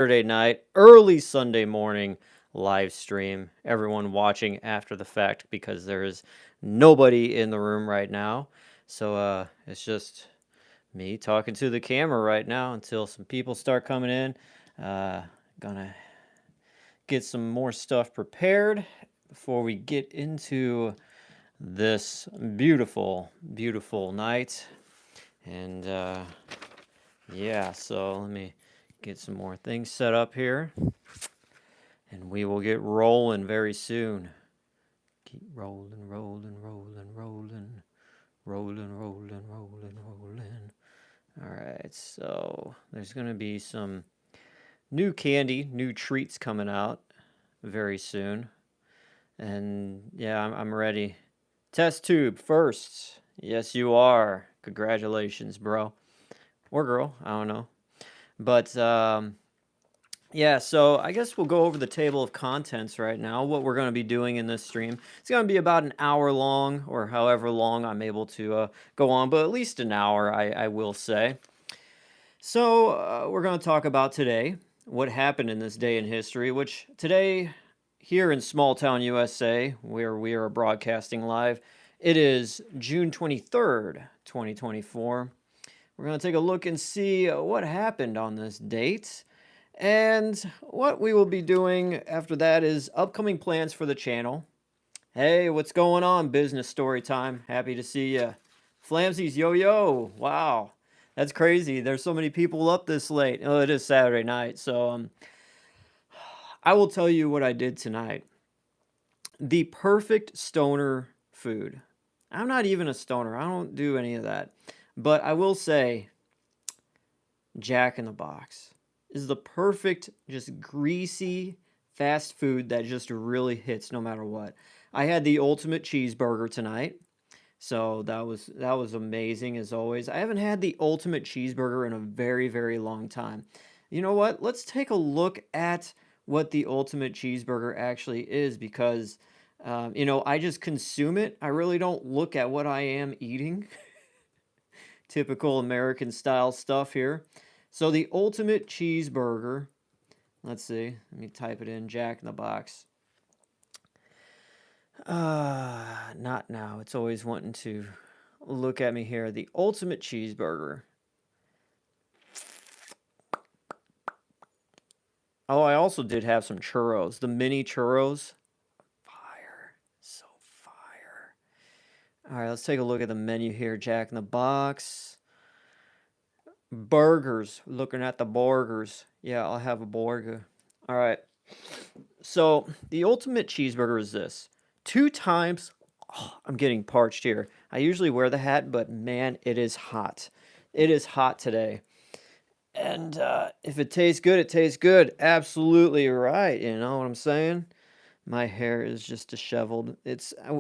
Saturday night, early Sunday morning live stream. Everyone watching after the fact because there is nobody in the room right now. So it's just me talking to the camera right now until some people start coming in. Gonna get some more stuff prepared before we get into this beautiful, beautiful night. And yeah, so let me get some more things set up here. And we will get rolling very soon. Keep rolling, rolling, rolling, rolling, rolling, rolling, rolling, rolling. All right, so there's going to be some new candy, new treats coming out very soon. And yeah, I'm ready. Test tube first. Yes, you are. Congratulations, bro. Or girl, I don't know. But yeah, so I guess we'll go over the table of contents right now, what we're going to be doing in this stream. It's going to be about an hour long, or however long I'm able to go on, but at least an hour, I will say. So we're going to talk about today, what happened in this day in history, which today, here in small town USA, where we are broadcasting live, it is June 23rd, 2024. We're going to take a look and see what happened on this date. And what we will be doing after that is upcoming plans for the channel. Hey, what's going on, business story time? Happy to see you. Flamsies, yo. Wow, that's crazy. There's so many people up this late. Oh, it is Saturday night. So I will tell you what I did tonight. The perfect stoner food. I'm not even a stoner. I don't do any of that. But I will say Jack in the Box is the perfect, just greasy fast food that just really hits no matter what. I had the ultimate cheeseburger tonight, so that was amazing as always. I haven't had the ultimate cheeseburger in a very, very long time. You know what? Let's take a look at what the ultimate cheeseburger actually is because I just consume it. I really don't look at what I am eating. Typical American style stuff here. So the ultimate cheeseburger, let's see, let me type it in, Jack in the Box. Not now. It's always wanting to look at me here. The ultimate cheeseburger. Oh, I also did have some churros. The mini churros. Fire. So fire. All right, let's take a look at the menu here. Jack in the Box. Burgers. Looking at the burgers. Yeah, I'll have a burger. All right. So the ultimate cheeseburger is this. 2 times. Oh, I'm getting parched here. I usually wear the hat, but man, it is hot. It is hot today. And if it tastes good, it tastes good. Absolutely right. You know what I'm saying? My hair is just disheveled.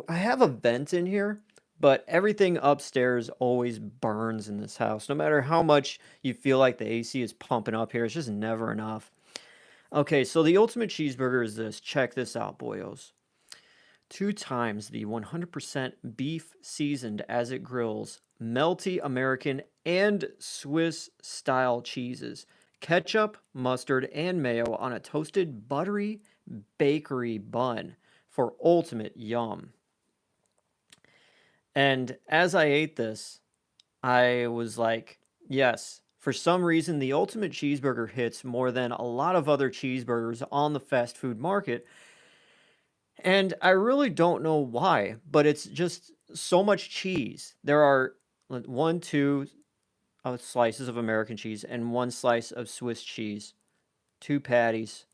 I have a vent in here, but everything upstairs always burns in this house. No matter how much you feel like the AC is pumping up here, it's just never enough. Okay, so the ultimate cheeseburger is this. Check this out, boyos. 2 times the 100% beef seasoned as it grills, melty American and Swiss style cheeses, ketchup, mustard, and mayo on a toasted buttery bakery bun for ultimate yum. And as I ate this, I was like, yes, for some reason, the ultimate cheeseburger hits more than a lot of other cheeseburgers on the fast food market. And I really don't know why, but it's just so much cheese. There are one, two slices of American cheese and one slice of Swiss cheese, 2 patties.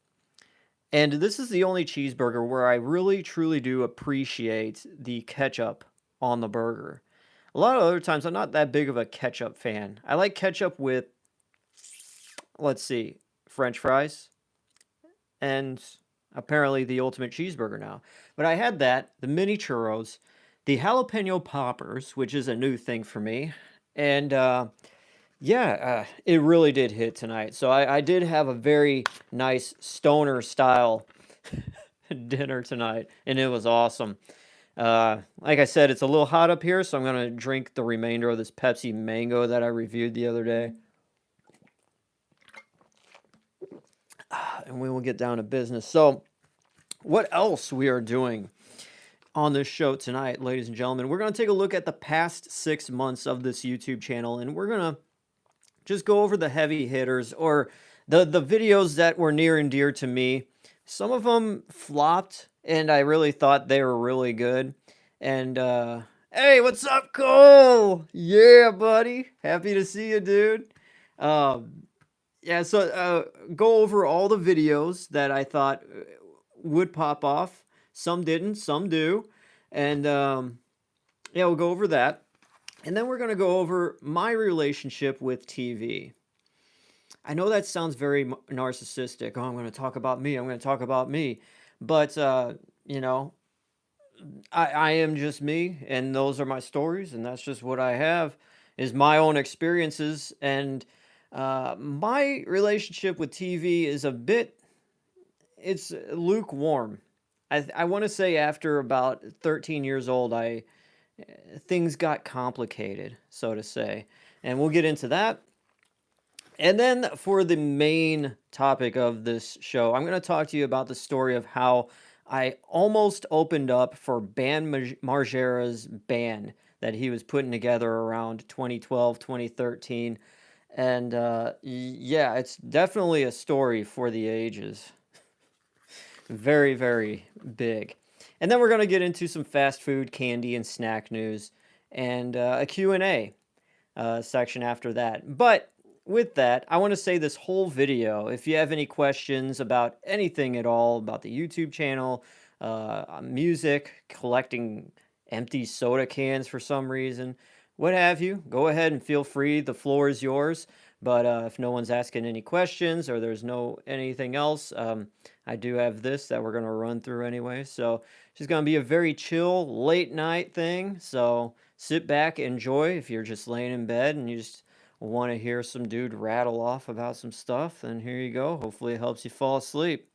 And this is the only cheeseburger where I really truly do appreciate the ketchup on the burger. A lot of other times, I'm not that big of a ketchup fan. I like ketchup with, let's see, French fries and apparently the ultimate cheeseburger now. But I had that, the mini churros, the jalapeno poppers, which is a new thing for me. And yeah, it really did hit tonight. So I did have a very nice stoner style dinner tonight, and it was awesome. Like I said, it's a little hot up here, so I'm going to drink the remainder of this Pepsi Mango that I reviewed the other day. and we will get down to business. So, what else we are doing on this show tonight, ladies and gentlemen? We're going to take a look at the past 6 months of this YouTube channel, and we're going to just go over the heavy hitters, or the videos that were near and dear to me. Some of them flopped, and I really thought they were really good. And hey, what's up, Cole? Yeah, buddy. Happy to see you, dude. Um, yeah, so go over all the videos that I thought would pop off. Some didn't, some do. And yeah, we'll go over that. And then we're going to go over my relationship with TV. I know that sounds very narcissistic. Oh, I'm going to talk about me. I'm going to talk about me. But, you know, I am just me, and those are my stories, and that's just what I have, is my own experiences. And my relationship with TV is a bit, it's lukewarm. I want to say after about 13 years old, things got complicated, so to say. And we'll get into that. And then for the main topic of this show, I'm going to talk to you about the story of how I almost opened up for Margeras' band that he was putting together around 2012, 2013. And yeah, it's definitely a story for the ages. Very, very big. And then we're going to get into some fast food, candy, and snack news, and a Q&A section after that. But with that, I want to say this whole video, if you have any questions about anything at all, about the YouTube channel, music, collecting empty soda cans for some reason, what have you, go ahead and feel free. The floor is yours. But if no one's asking any questions or there's no anything else, I do have this that we're going to run through anyway. So it's just going to be a very chill late night thing. So sit back, enjoy. If you're just laying in bed and you just want to hear some dude rattle off about some stuff, then here you go. Hopefully it helps you fall asleep.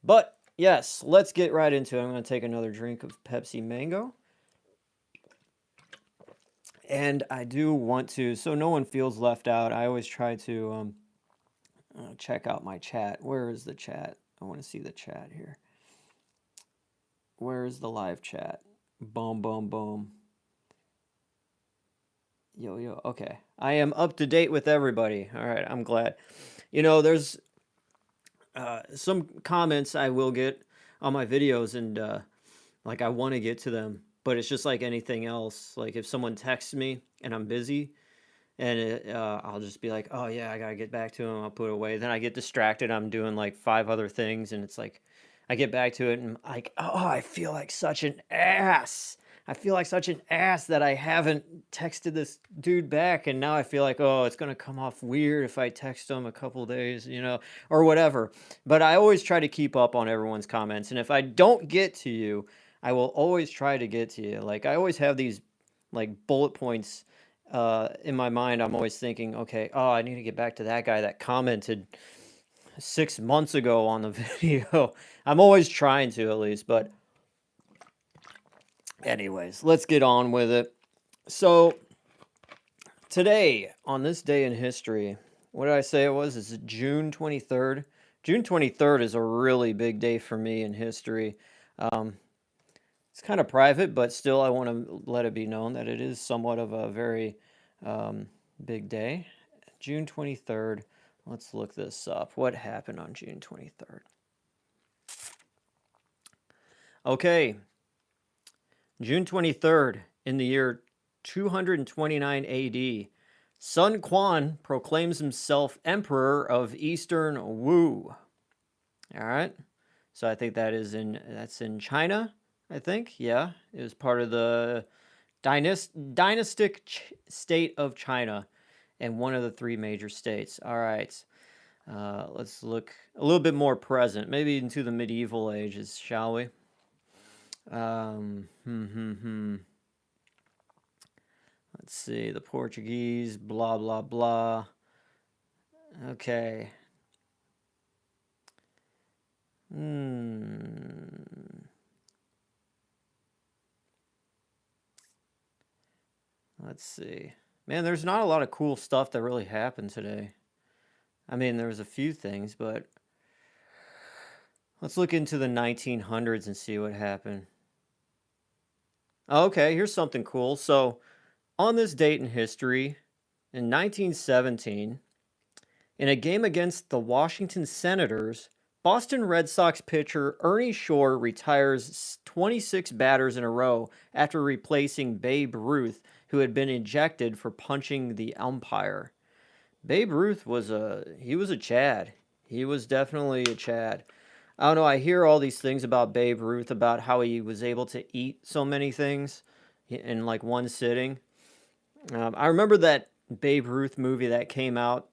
But yes, let's get right into it. I'm going to take another drink of Pepsi Mango. And I do want to, so no one feels left out, I always try to check out my chat. Where is the chat? I want to see the chat here. Where is the live chat? Boom, boom, boom. Yo, yo, okay. I am up to date with everybody. All right, I'm glad. You know, there's some comments I will get on my videos, and like I want to get to them, but it's just like anything else. Like if someone texts me and I'm busy, and I'll just be like, oh yeah, I gotta get back to him. I'll put it away. Then I get distracted. I'm doing like 5 other things, and it's like I get back to it, and I'm like, oh, I feel like such an ass. I feel like such an ass that I haven't texted this dude back, and now I feel like, oh, it's gonna come off weird if I text him a couple days, you know, or whatever. But I always try to keep up on everyone's comments, and if I don't get to you, I will always try to get to you. Like I always have these like bullet points in my mind. I'm always thinking, okay, oh, I need to get back to that guy that commented 6 months ago on the video. I'm always trying to, at least. But anyways, let's get on with it. So today, on this day in history, what did I say it was? It's June 23rd. June 23rd is a really big day for me in history. It's kind of private, but still I want to let it be known that it is somewhat of a very big day. June 23rd. Let's look this up. What happened on June 23rd? Okay. June 23rd, in the year 229 AD, Sun Quan proclaims himself Emperor of Eastern Wu. All right. So I think that's in China, I think. Yeah. It was part of the dynastic state of China and one of the 3 major states. All right. Let's look a little bit more present, maybe into the medieval ages, shall we? Let's see, the Portuguese, blah, blah, blah. Okay. Let's see. Man, there's not a lot of cool stuff that really happened today. I mean, there was a few things, but let's look into the 1900s and see what happened. Okay, here's something cool. So, on this date in history, in 1917, in a game against the Washington Senators, Boston Red Sox pitcher Ernie Shore retires 26 batters in a row after replacing Babe Ruth, who had been ejected for punching the umpire. Babe Ruth was a Chad. He was definitely a Chad. I don't know. I hear all these things about Babe Ruth about how he was able to eat so many things in like one sitting. I remember that Babe Ruth movie that came out.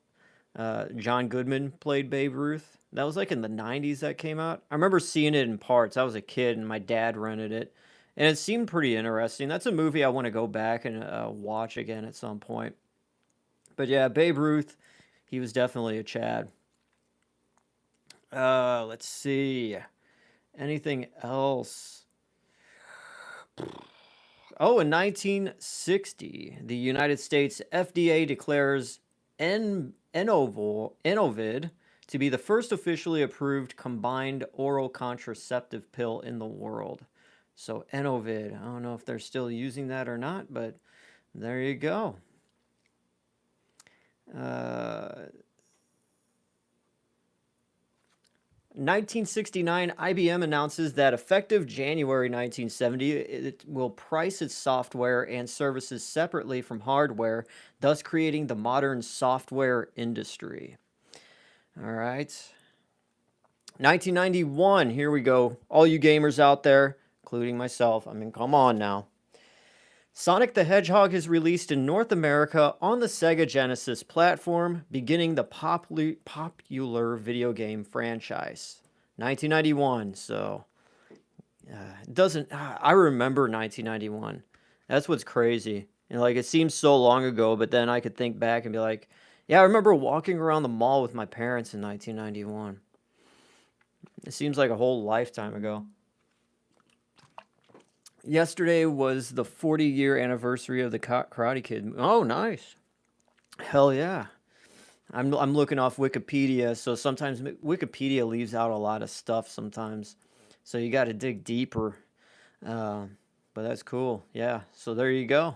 John Goodman played Babe Ruth. That was like in the 90s that came out. I remember seeing it in parts. I was a kid and my dad rented it. And it seemed pretty interesting. That's a movie I want to go back and watch again at some point. But yeah, Babe Ruth, he was definitely a Chad. Let's see. Anything else? Oh, in 1960, the United States FDA declares Enovid to be the first officially approved combined oral contraceptive pill in the world. So Enovid, I don't know if they're still using that or not, but there you go. Uh, 1969, IBM announces that effective January 1970, it will price its software and services separately from hardware, thus creating the modern software industry. All right. 1991, here we go. All you gamers out there, including myself, I mean, come on now. Sonic the Hedgehog is released in North America on the Sega Genesis platform, beginning the popular video game franchise. 1991, so it doesn't. I remember 1991. That's what's crazy. And like it seems so long ago, but then I could think back and be like, yeah, I remember walking around the mall with my parents in 1991. It seems like a whole lifetime ago. Yesterday was the 40-year anniversary of the Karate Kid. Oh, nice. Hell yeah. I'm looking off Wikipedia, so sometimes Wikipedia leaves out a lot of stuff sometimes. So you got to dig deeper. Uh, but that's cool. Yeah. So there you go.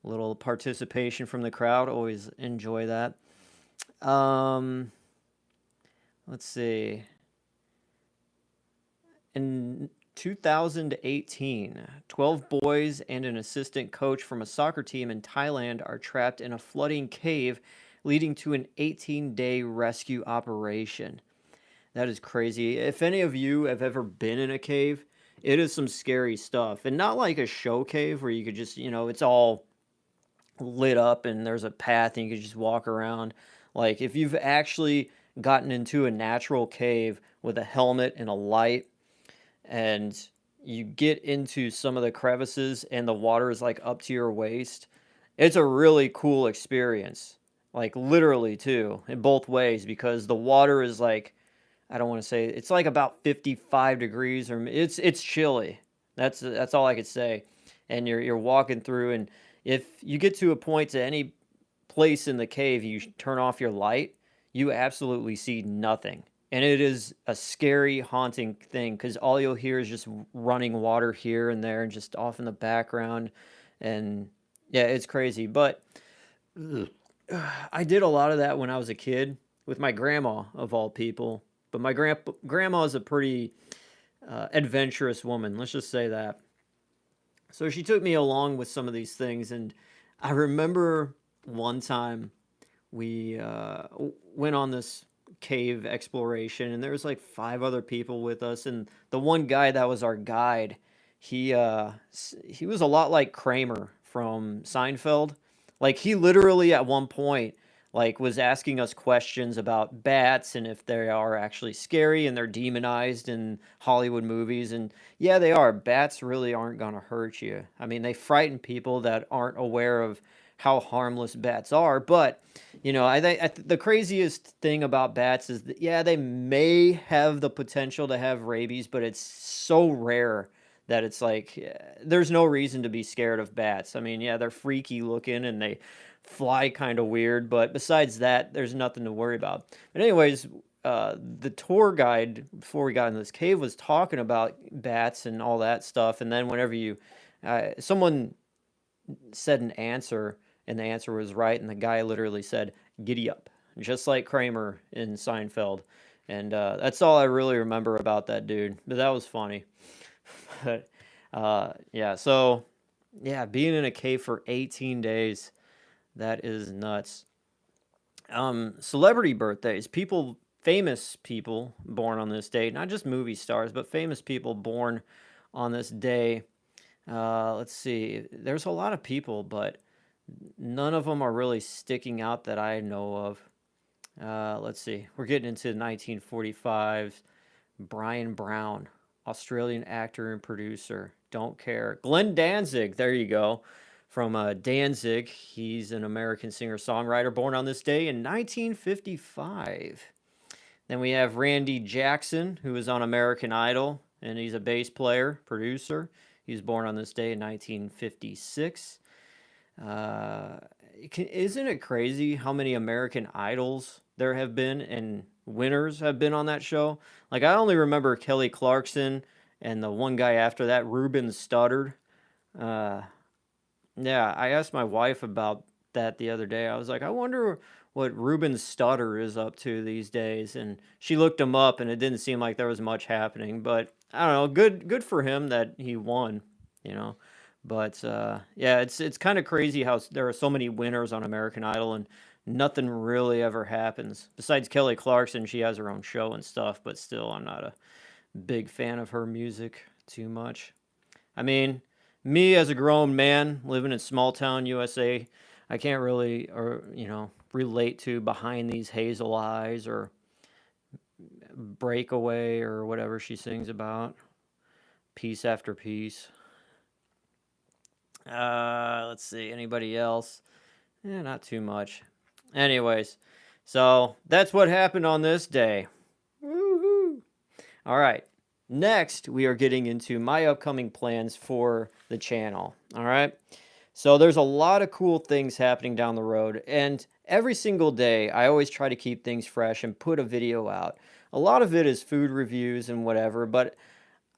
A little participation from the crowd. Always enjoy that. Um, let's see. In 2018, 12 boys and an assistant coach from a soccer team in Thailand are trapped in a flooding cave, leading to an 18-day rescue operation. That is crazy. If any of you have ever been in a cave, it is some scary stuff. And not like a show cave where you could just, it's all lit up and there's a path and you could just walk around. Like if you've actually gotten into a natural cave with a helmet and a light and you get into some of the crevices and the water is like up to your waist, it's a really cool experience. Like literally too, in both ways because the water is like I don't want to say it's like about 55 degrees or it's chilly. That's all I could say. And you're walking through and if you get to a point to any place in the cave you turn off your light, you absolutely see nothing. And it is a scary, haunting thing because all you'll hear is just running water here and there and just off in the background. And yeah, it's crazy. But I did a lot of that when I was a kid with my grandma, of all people. But my grandma is a pretty adventurous woman. Let's just say that. So she took me along with some of these things, and I remember one time we went on this cave exploration, and there was like five other people with us, and the one guy that was our guide, he was a lot like Kramer from Seinfeld. Like he literally at one point like was asking us questions about bats and if they are actually scary and they're demonized in Hollywood movies. And yeah, they are. Bats really aren't going to hurt you. I mean, they frighten people that aren't aware of how harmless bats are. But, I think the craziest thing about bats is that, yeah, they may have the potential to have rabies, but it's so rare that it's like there's no reason to be scared of bats. I mean, yeah, they're freaky looking and they fly kind of weird, but besides that, there's nothing to worry about. But anyways, the tour guide before we got in this cave was talking about bats and all that stuff, and then whenever someone said an answer, and the answer was right, and the guy literally said, "Giddy up," just like Kramer in Seinfeld. And that's all I really remember about that dude. But that was funny. But yeah, so yeah, being in a cave for 18 days, that is nuts. Celebrity birthdays, famous people born on this day, not just movie stars, but famous people born on this day. Let's see. There's a lot of people, but none of them are really sticking out that I know of. Let's see. We're getting into 1945. Brian Brown, Australian actor and producer. Don't care. Glenn Danzig. There you go. From Danzig. He's an American singer-songwriter born on this day in 1955. Then we have Randy Jackson, who is on American Idol, and he's a bass player, producer. He was born on this day in 1956. Isn't it crazy how many American Idols there have been and winners have been on that show? Like, I only remember Kelly Clarkson and the one guy after that, Ruben Studdard. Uh, yeah, I asked my wife about that the other day. I was like, I wonder what Ruben Studdard is up to these days. And she looked him up, and it didn't seem like there was much happening. But I don't know, good for him that he won, you know. But yeah, it's kind of crazy how there are so many winners on American Idol and nothing really ever happens. Besides Kelly Clarkson, she has her own show and stuff, but still, I'm not a big fan of her music too much. I mean, me as a grown man living in small town USA, I can't really, or relate to Behind These Hazel Eyes or Breakaway or whatever she sings about. Piece After Piece. Let's see. Anybody else? Not too much. Anyways, so that's what happened on this day. Woohoo! All right. Next, we are getting into my upcoming plans for the channel. All right. So there's a lot of cool things happening down the road, and every single day I always try to keep things fresh and put a video out. A lot of it is food reviews and whatever, but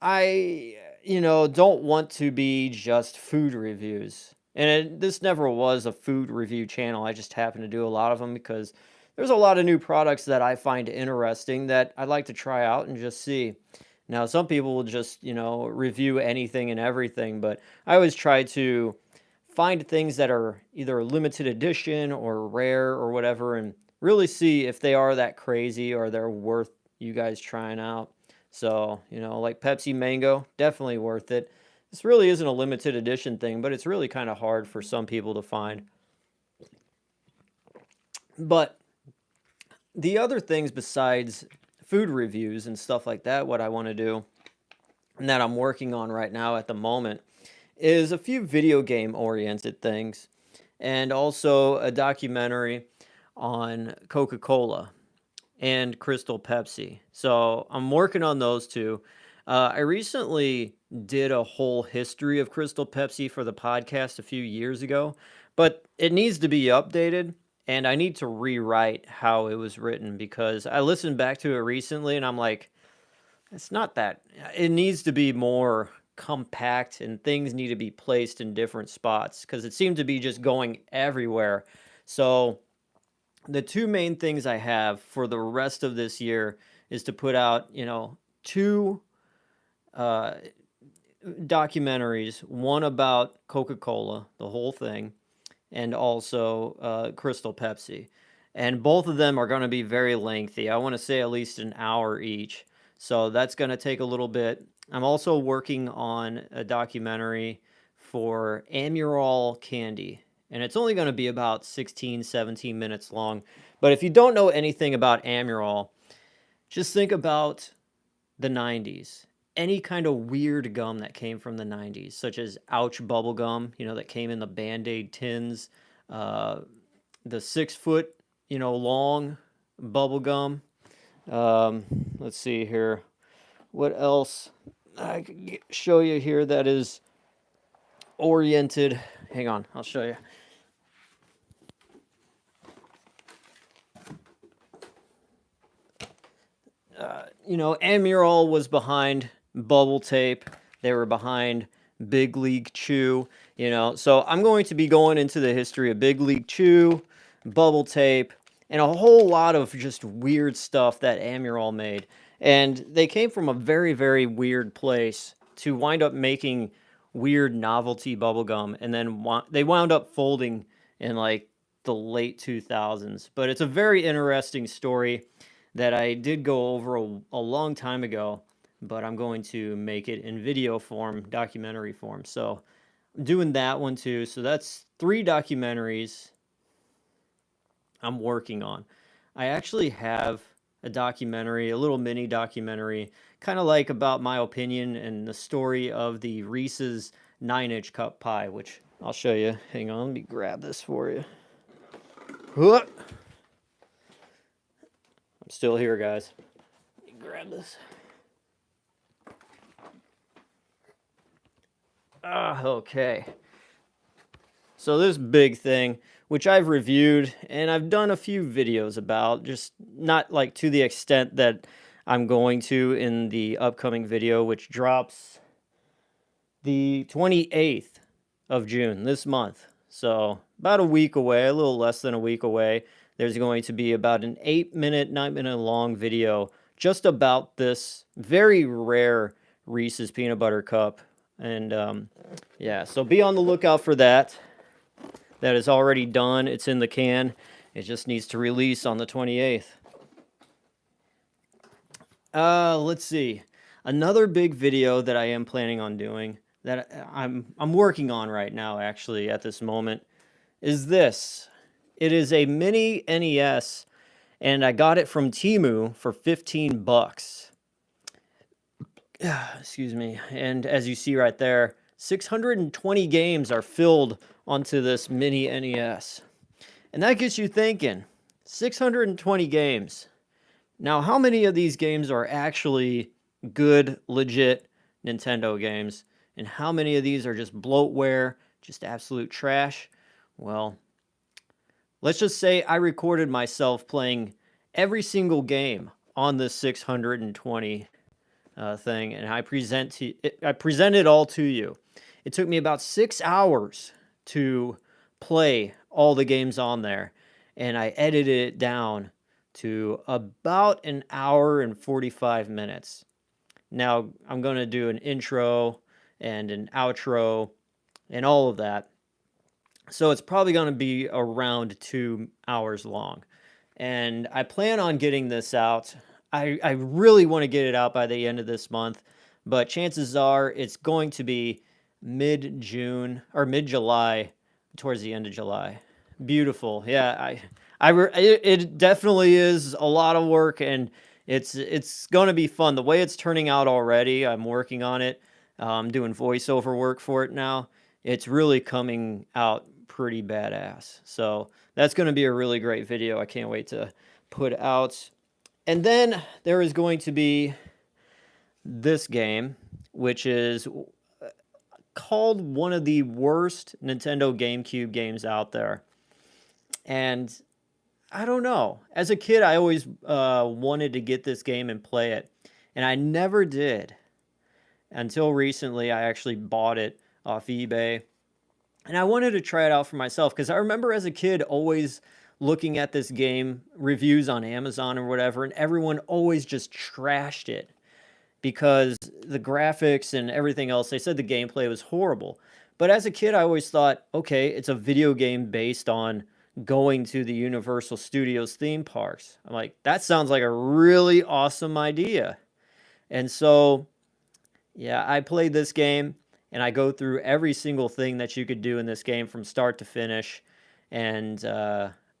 I, don't want to be just food reviews. And this never was a food review channel. I just happen to do a lot of them because there's a lot of new products that I find interesting that I'd like to try out and just see. Now, some people will just, review anything and everything, but I always try to find things that are either limited edition or rare or whatever and really see if they are that crazy or they're worth you guys trying out. So, like Pepsi Mango, definitely worth it. This really isn't a limited edition thing, but it's really kind of hard for some people to find. But the other things besides food reviews and stuff like that, what I want to do, and that I'm working on right now at the moment, is a few video game oriented things and also a documentary on Coca-Cola and Crystal Pepsi. So I'm working on those two. I recently did a whole history of Crystal Pepsi for the podcast a few years ago, but it needs to be updated and I need to rewrite how it was written because I listened back to it recently and I'm like, it's not that. It needs to be more compact and things need to be placed in different spots because it seemed to be just going everywhere. So the two main things I have for the rest of this year is to put out, two uh, documentaries, one about Coca-Cola, the whole thing, and also Crystal Pepsi. And both of them are going to be very lengthy. I want to say at least an hour each. So that's going to take a little bit. I'm also working on a documentary for Amurol candy. And it's only going to be about 16, 17 minutes long. But if you don't know anything about Amurol, just think about the 90s. Any kind of weird gum that came from the 90s, such as Ouch bubble gum, that came in the Band-Aid tins, the 6 foot, long bubble gum. Let's see here. What else I could show you here that is oriented? Hang on, I'll show you. Amiral was behind Bubble Tape. They were behind Big League Chew. So I'm going to be going into the history of Big League Chew, Bubble Tape, and a whole lot of just weird stuff that Amiral made. And they came from a very, very weird place to wind up making weird novelty bubblegum, and then they wound up folding in like the late 2000s. But it's a very interesting story that I did go over a long time ago, but I'm going to make it in video form, documentary form. So I'm doing that one too. So that's 3 documentaries I'm working on. I actually have a documentary, a little mini documentary, kind of like about my opinion and the story of the Reese's 9-inch cup pie, which I'll show you. Hang on, let me grab this for you. I'm still here, guys. Let me grab this. Okay. So this big thing, which I've reviewed and I've done a few videos about, just not like to the extent that I'm going to in the upcoming video, which drops the 28th of June this month. So about a week away, a little less than a week away, there's going to be about an 8-minute, 9-minute long video just about this very rare Reese's peanut butter cup. And yeah, so be on the lookout for that. That is already done. It's in the can. It just needs to release on the 28th. Let's see. Another big video that I am planning on doing, that I'm working on right now, actually, at this moment, is this. It is a mini NES, and I got it from Temu for 15 bucks. Excuse me. And as you see right there, 620 games are filled onto this mini NES. And that gets you thinking, 620 games. Now, how many of these games are actually good, legit Nintendo games? And how many of these are just bloatware, just absolute trash? Well, let's just say I recorded myself playing every single game on this 620 thing, and I present it all to you. It took me about 6 hours to play all the games on there, and I edited it down to about an hour and 45 minutes. Now, I'm going to do an intro and an outro and all of that. So it's probably going to be around 2 hours long. And I plan on getting this out. I really want to get it out by the end of this month, but chances are it's going to be mid-June or mid-July, towards the end of July. Beautiful. Yeah, it definitely is a lot of work, and it's going to be fun. The way it's turning out already, I'm working on it. I'm doing voiceover work for it now. It's really coming out pretty badass. So that's going to be a really great video. I can't wait to put out. And then there is going to be this game, which is called one of the worst Nintendo GameCube games out there. And I don't know. As a kid, I always wanted to get this game and play it. And I never did. Until recently, I actually bought it off eBay. And I wanted to try it out for myself, because I remember as a kid always looking at this game, reviews on Amazon or whatever, and everyone always just trashed it because the graphics and everything else, they said the gameplay was horrible. But as a kid, I always thought, okay, it's a video game based on going to the Universal Studios theme parks. I'm like, that sounds like a really awesome idea. And so, yeah, I played this game, and I go through every single thing that you could do in this game from start to finish. And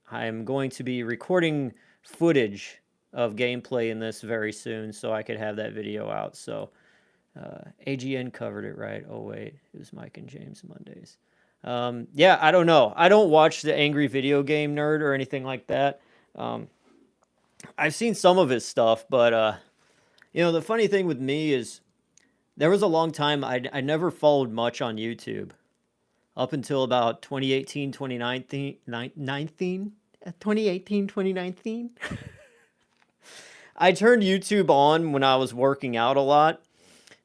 I'm going to be recording footage of gameplay in this very soon, so I could have that video out. So AGN covered it, right? Oh wait, it was Mike and James Mondays. Yeah, I don't know. I don't watch the Angry Video Game Nerd or anything like that. I've seen some of his stuff, but the funny thing with me is there was a long time I never followed much on YouTube. Up until about 2018, 2019. I turned YouTube on when I was working out a lot,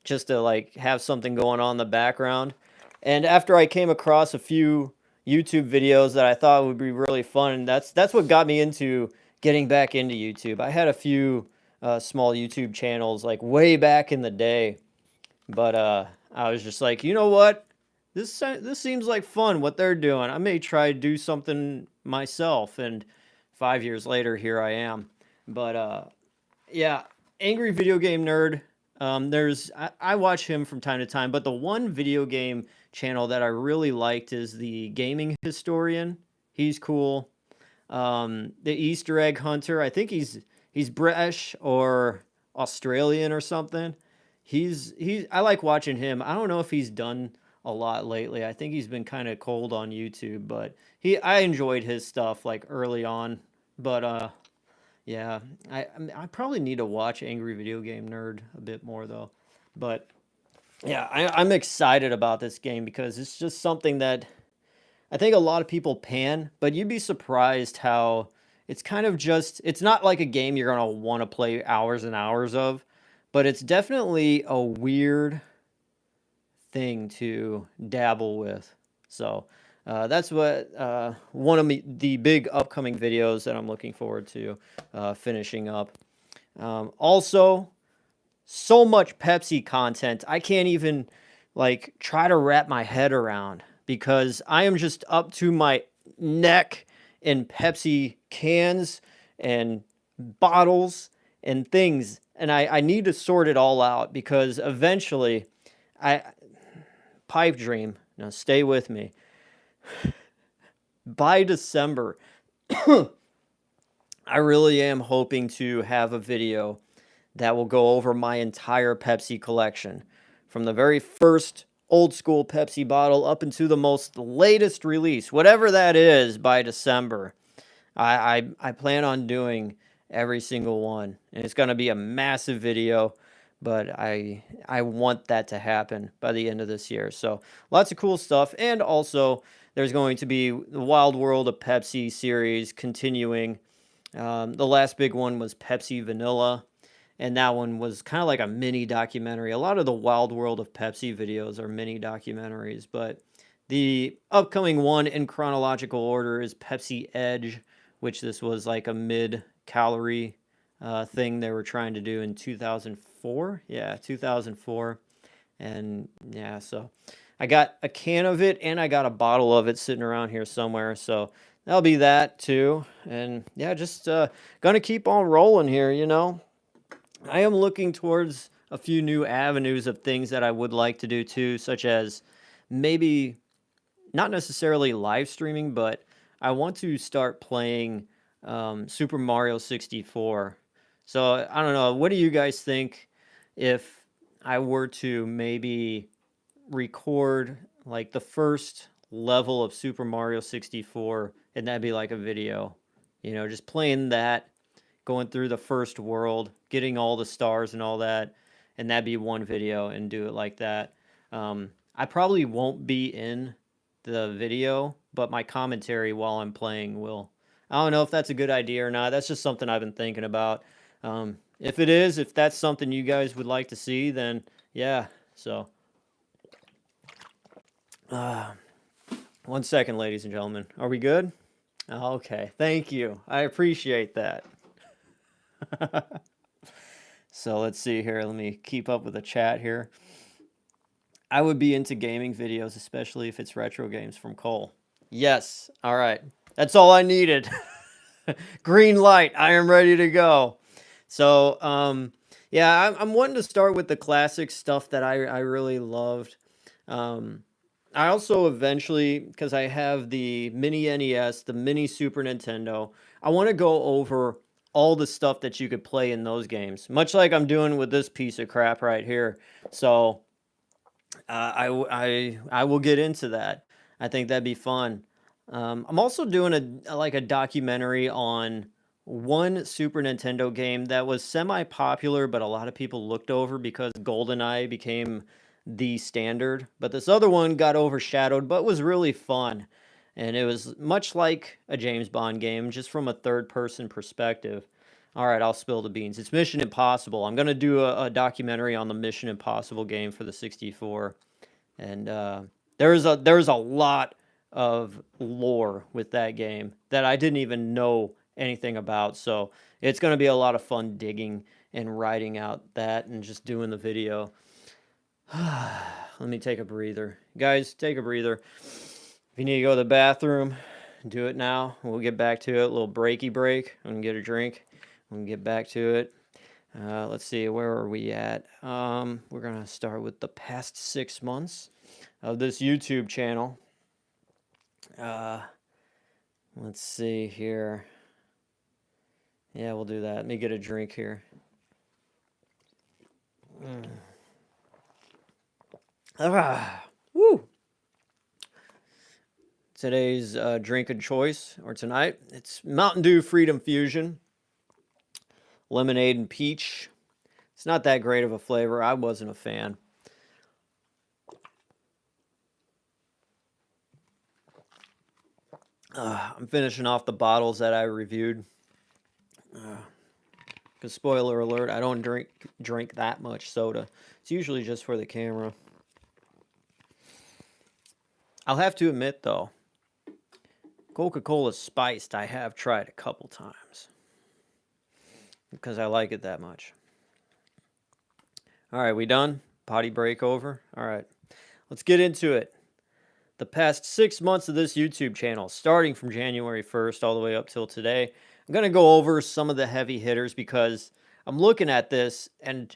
just to like have something going on in the background. And after I came across a few YouTube videos that I thought would be really fun, that's what got me into getting back into YouTube. I had a few small YouTube channels like way back in the day, but I was just like, you know what? This seems like fun what they're doing. I may try to do something myself. And 5 years later, here I am. But yeah, Angry Video Game Nerd. I watch him from time to time, but the one video game channel that I really liked is the Gaming Historian. He's cool. The Easter Egg Hunter. I think he's British or Australian or something. He's I like watching him. I don't know if he's done a lot lately. I think he's been kind of cold on YouTube, but I enjoyed his stuff like early on. But yeah, I probably need to watch Angry Video Game Nerd a bit more though. But yeah, I'm excited about this game because it's just something that I think a lot of people pan, but you'd be surprised how it's kind of just, it's not like a game you're going to want to play hours and hours of, but it's definitely a weird thing to dabble with. So that's what one of the big upcoming videos that I'm looking forward to finishing up. Also, so much Pepsi content. I can't even like try to wrap my head around because I am just up to my neck in Pepsi cans and bottles and things. And I need to sort it all out because eventually I pipe dream. Now stay with me. By December, I really am hoping to have a video that will go over my entire Pepsi collection from the very first old school Pepsi bottle up into the most latest release, whatever that is by December. I plan on doing every single one, and it's going to be a massive video, but I want that to happen by the end of this year. So lots of cool stuff, and also there's going to be the Wild World of Pepsi series continuing. The last big one was Pepsi Vanilla, and that one was kind of like a mini documentary. A lot of the Wild World of Pepsi videos are mini documentaries, but the upcoming one in chronological order is Pepsi Edge, which this was like a mid-calorie thing they were trying to do in 2004. Yeah, 2004. And yeah, so I got a can of it and I got a bottle of it sitting around here somewhere. So that'll be that too. And yeah, just gonna keep on rolling here, you know. I am looking towards a few new avenues of things that I would like to do too, such as maybe not necessarily live streaming, but I want to start playing Super Mario 64. So I don't know. What do you guys think if I were to maybe record like the first level of Super Mario 64 and that'd be like a video, you know, just playing that, going through the first world, getting all the stars and all that, and that'd be one video and do it like that. I probably won't be in the video, but my commentary while I'm playing will. I don't know if that's a good idea or not. That's just something I've been thinking about. If it is, if that's something you guys would like to see, then yeah. So, 1 second, ladies and gentlemen. Are we good? Okay, thank you. I appreciate that. So let's see here. Let me keep up with the chat here. I would be into gaming videos, especially if it's retro games from Cole. Yes. All right. That's all I needed. Green light. I am ready to go. So, yeah, I'm wanting to start with the classic stuff that I really loved. I also eventually, because I have the mini NES, the mini Super Nintendo, I want to go over all the stuff that you could play in those games, much like I'm doing with this piece of crap right here. So I will get into that. I think that'd be fun. I'm also doing a documentary on one Super Nintendo game that was semi-popular, but a lot of people looked over because GoldenEye became the standard. But this other one got overshadowed, but was really fun. And it was much like a James Bond game, just from a third-person perspective. All right, I'll spill the beans. It's Mission Impossible. I'm gonna do a documentary on the Mission Impossible game for the 64, and there's a lot of lore with that game that I didn't even know anything about. So it's gonna be a lot of fun digging and writing out that and just doing the video. Let me take a breather, guys. Take a breather. If you need to go to the bathroom, do it now. We'll get back to it. A little breaky break. I'm gonna get a drink. We can get back to it. Let's see, where are we at? We're gonna start with the past 6 months of this YouTube channel. Let's see here. Yeah, we'll do that. Let me get a drink here. Woo! Today's drink of choice, or tonight, it's Mountain Dew Freedom Fusion. Lemonade and peach. It's not that great of a flavor. I wasn't a fan. I'm finishing off the bottles that I reviewed. Because spoiler alert, I don't drink that much soda. It's usually just for the camera. I'll have to admit though, Coca-Cola spiced I have tried a couple times. Because I like it that much. All right, we done? Potty break over? All right, let's get into it. The past 6 months of this YouTube channel, starting from January 1st all the way up till today, I'm going to go over some of the heavy hitters because I'm looking at this and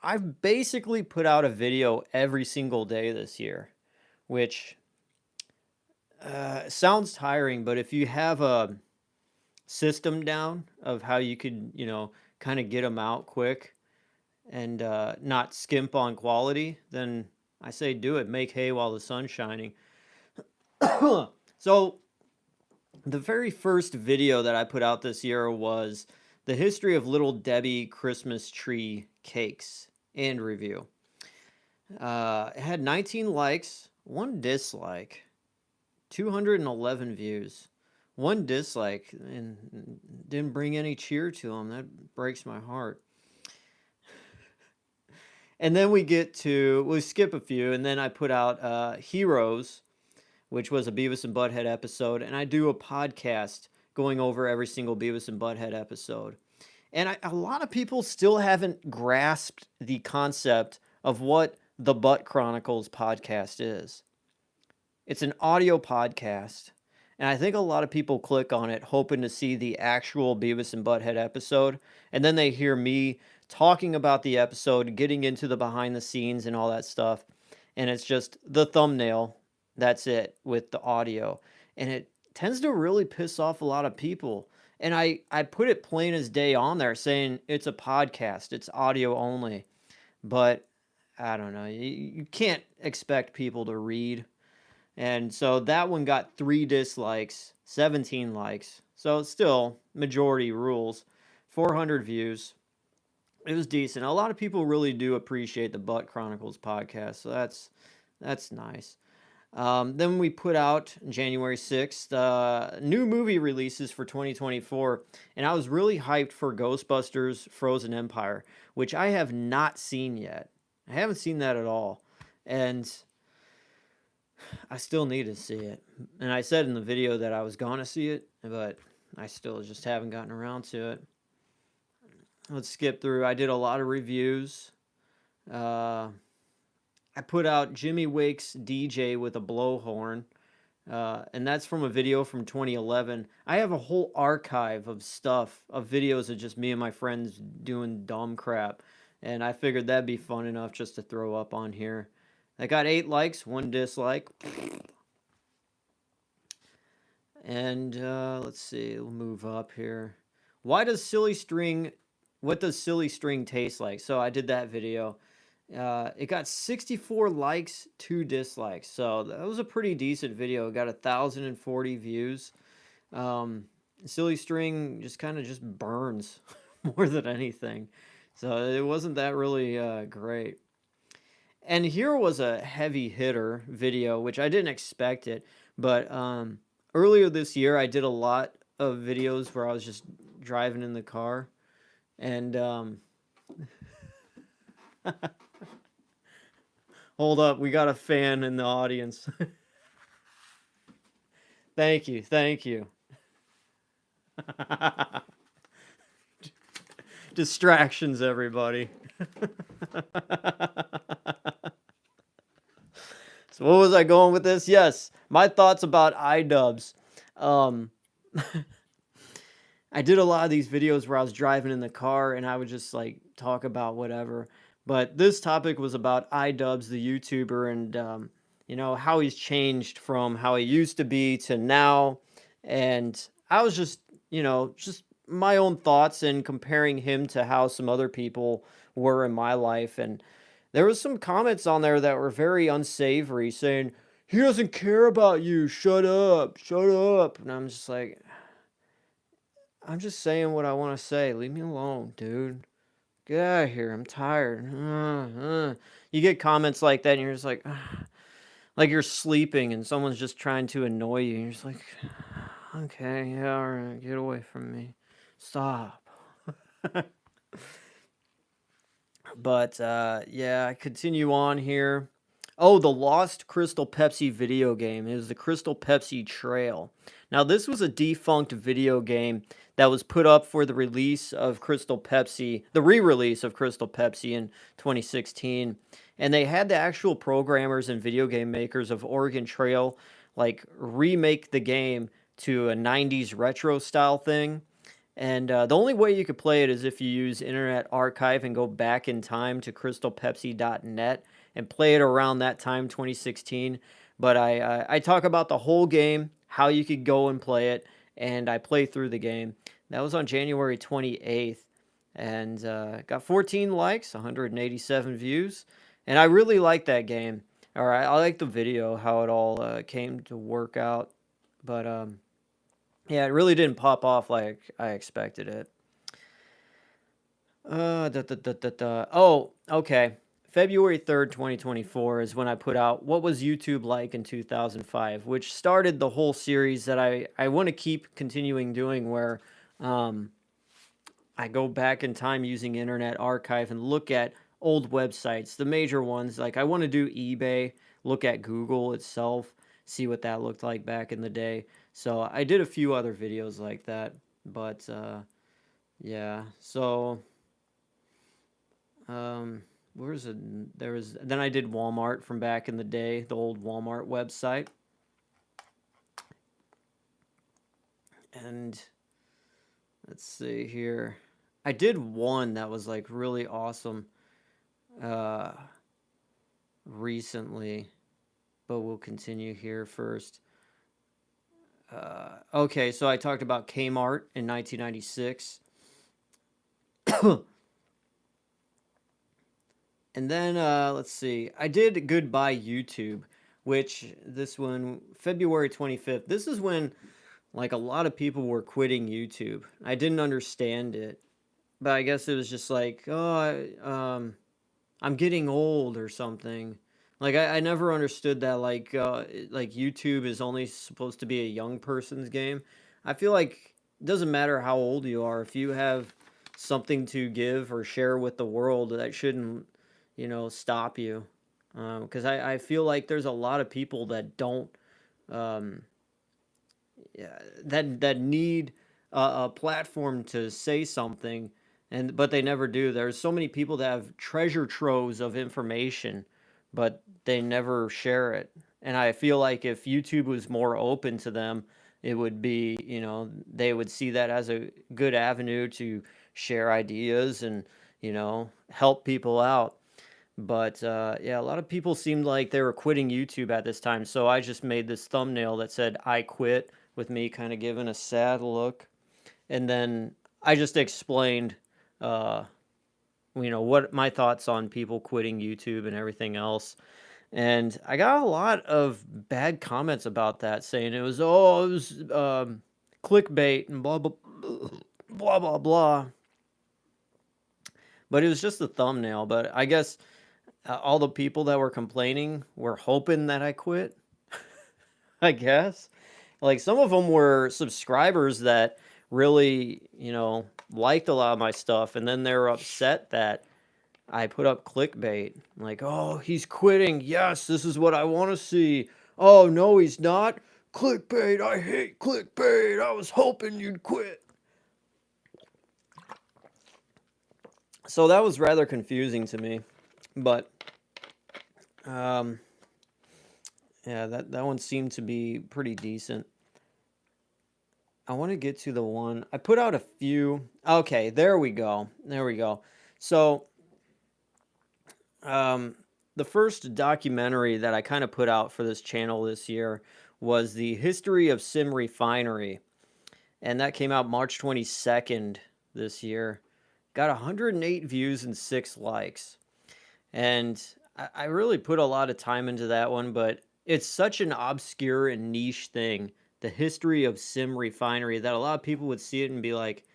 I've basically put out a video every single day this year, which sounds tiring, but if you have a system down of how you could, kind of get them out quick and not skimp on quality, then I say do it. Make hay while the sun's shining. So the very first video that I put out this year was the history of Little Debbie Christmas tree cakes and review. It had 19 likes, 1 dislike, 211 views. 1 dislike, and didn't bring any cheer to them. That breaks my heart. And then we skip a few, and then I put out Heroes, which was a Beavis and Butthead episode, and I do a podcast going over every single Beavis and Butthead episode. And a lot of people still haven't grasped the concept of what the Butt Chronicles podcast is. It's an audio podcast, and I think a lot of people click on it hoping to see the actual Beavis and Butthead episode, and then they hear me talking about the episode, getting into the behind the scenes and all that stuff, and it's just the thumbnail. That's it with the audio, and it tends to really piss off a lot of people. And I put it plain as day on there saying it's a podcast, it's audio only, but I don't know, you can't expect people to read. And so that one got 3 dislikes, 17 likes. So still, majority rules. 400 views. It was decent. A lot of people really do appreciate the Butt Chronicles podcast, so that's nice. Then we put out January 6th new movie releases for 2024, and I was really hyped for Ghostbusters Frozen Empire, which I have not seen yet. I haven't seen that at all, and I still need to see it. And I said in the video that I was going to see it, but I still just haven't gotten around to it. Let's skip through. I did a lot of reviews. I put out Jimmy Wake's DJ with a blowhorn, and that's from a video from 2011. I have a whole archive of stuff, of videos of just me and my friends doing dumb crap, and I figured that'd be fun enough just to throw up on here. I got 8 likes, 1 dislike. And let's see, we'll move up here. What does silly string taste like? So I did that video. It got 64 likes, 2 dislikes. So that was a pretty decent video. It got 1,040 views. Silly string just kind of just burns more than anything. So it wasn't that really great. And here was a heavy hitter video, which I didn't expect it. But earlier this year, I did a lot of videos where I was just driving in the car, and hold up, we got a fan in the audience. Thank you, thank you. Distractions, everybody. So what was I going with this? Yes, my thoughts about iDubbbz. Um, I did a lot of these videos where I was driving in the car and I would just like talk about whatever. But this topic was about iDubbbz, the YouTuber, and how he's changed from how he used to be to now. And I was just my own thoughts and comparing him to how some other people were in my life. And there was some comments on there that were very unsavory, saying, "He doesn't care about you. Shut up. Shut up." And I'm just like, I'm just saying what I want to say. Leave me alone, dude. Get out of here. I'm tired. You get comments like that, and you're just like you're sleeping, and someone's just trying to annoy you. And you're just like, okay, yeah, all right, get away from me. Stop. But yeah, I continue on here. Oh, the Lost Crystal Pepsi video game. It was the Crystal Pepsi Trail. Now, this was a defunct video game that was put up for the release of Crystal Pepsi, the re-release of Crystal Pepsi in 2016. And they had the actual programmers and video game makers of Oregon Trail like remake the game to a 90s retro style thing. And the only way you could play it is if you use Internet Archive and go back in time to crystalpepsi.net and play it around that time, 2016. But I talk about the whole game, how you could go and play it, and I play through the game. That was on January 28th, and got 14 likes, 187 views, and I really like that game. All right, I like the video, how it all came to work out, but yeah, it really didn't pop off like I expected it. Oh, okay. February 3rd, 2024 is when I put out What Was YouTube Like in 2005, which started the whole series that I want to keep continuing doing, where um, I go back in time using Internet Archive and look at old websites, the major ones. Like I want to do eBay, look at Google itself, see what that looked like back in the day. So I did a few other videos like that, but yeah. So where's it? There was then I did Walmart from back in the day, the old Walmart website, and let's see here. I did one that was like really awesome uh, recently, but we'll continue here first. Okay, so I talked about Kmart in 1996. And then let's see. I did Goodbye YouTube, which this one, February 25th. This is when like a lot of people were quitting YouTube. I didn't understand it, but I guess it was just like, oh, I'm getting old or something. Like I never understood that like YouTube is only supposed to be a young person's game. I feel like it doesn't matter how old you are, if you have something to give or share with the world, that shouldn't, stop you. Because I feel like there's a lot of people that don't um, yeah, that need a platform to say something, and but they never do. There's so many people that have treasure troves of information, but they never share it. And I feel like if YouTube was more open to them, it would be, they would see that as a good avenue to share ideas and, help people out. But yeah, a lot of people seemed like they were quitting YouTube at this time. So I just made this thumbnail that said, "I quit," with me kind of giving a sad look. And then I just explained, uh, what my thoughts on people quitting YouTube and everything else. And I got a lot of bad comments about that, saying it was clickbait and blah, blah, blah, blah, blah. But it was just a thumbnail. But I guess all the people that were complaining were hoping that I quit, I guess. Like some of them were subscribers that really, liked a lot of my stuff, and then they were upset that I put up clickbait. Like, oh, he's quitting. Yes, this is what I want to see. Oh, no, he's not. Clickbait. I hate clickbait. I was hoping you'd quit. So that was rather confusing to me. But, um, yeah, that one seemed to be pretty decent. I want to get to the one. I put out a few. Okay, there we go. There we go. So, um, the first documentary that I kind of put out for this channel this year was the history of Sim Refinery, and that came out March 22nd this year. Got 108 views and 6 likes. And I really put a lot of time into that one, but it's such an obscure and niche thing, the history of Sim Refinery, that a lot of people would see it and be like,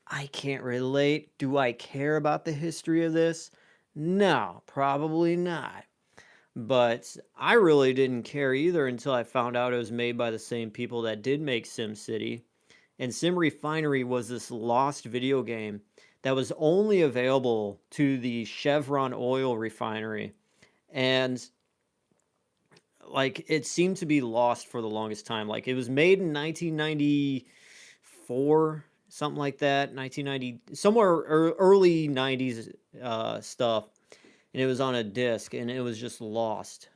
I can't relate. Do I care about the history of this? No, probably not. But I really didn't care either until I found out it was made by the same people that did make SimCity. And Sim Refinery was this lost video game that was only available to the Chevron oil refinery. And like it seemed to be lost for the longest time. Like it was made in 1994, something like that, 1990, somewhere early 90s stuff. And it was on a disc and it was just lost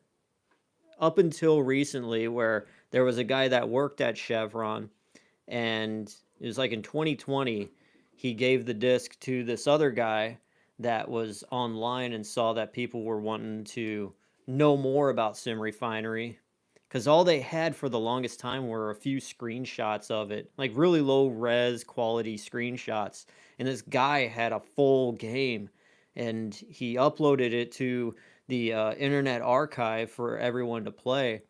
up until recently, where there was a guy that worked at Chevron, and it was like in 2020 he gave the disc to this other guy that was online and saw that people were wanting to know more about Sim Refinery, because all they had for the longest time were a few screenshots of it, like really low res quality screenshots. And this guy had a full game, and he uploaded it to the Internet Archive for everyone to play.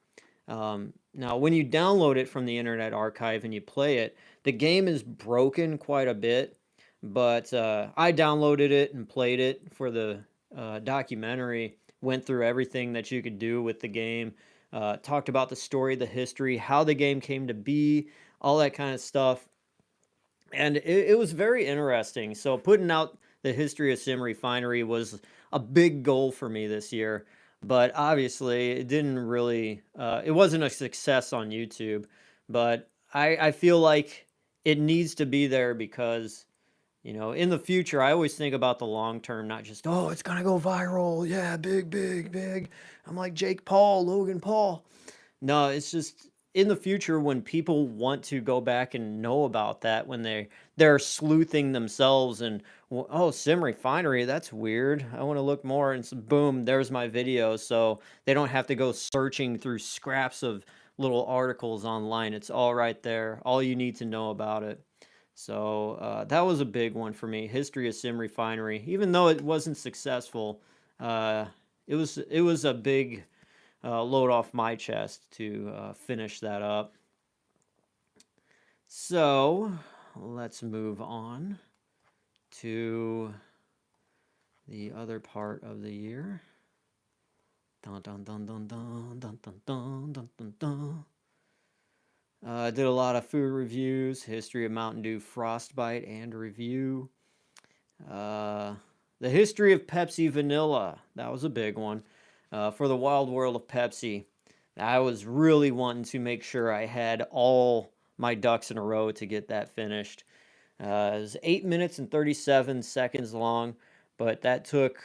Now, when you download it from the Internet Archive and you play it, the game is broken quite a bit. But I downloaded it and played it for the documentary. Went through everything that you could do with the game. Talked about the story, the history, how the game came to be, all that kind of stuff. And it was very interesting. So putting out the history of Sim Refinery was a big goal for me this year. But obviously, it didn't really. It wasn't a success on YouTube. But I feel like it needs to be there because in the future, I always think about the long term, not just, oh, it's going to go viral. Yeah, big, big, big. I'm like Jake Paul, Logan Paul. No, it's just in the future when people want to go back and know about that, when they're sleuthing themselves and, well, oh, Sim Refinery, that's weird. I want to look more. And so, boom, there's my video. So they don't have to go searching through scraps of little articles online. It's all right there. All you need to know about it. So that was a big one for me. History of Sim Refinery, even though it wasn't successful, uh, it was a big load off my chest to finish that up. So let's move on to the other part of the year. Dun dun dun dun dun dun dun dun dun dun dun. I did a lot of food reviews, history of Mountain Dew Frostbite and review. Uh, the history of Pepsi Vanilla, that was a big one. For the Wild World of Pepsi, I was really wanting to make sure I had all my ducks in a row to get that finished. It was 8 minutes and 37 seconds long, but that took,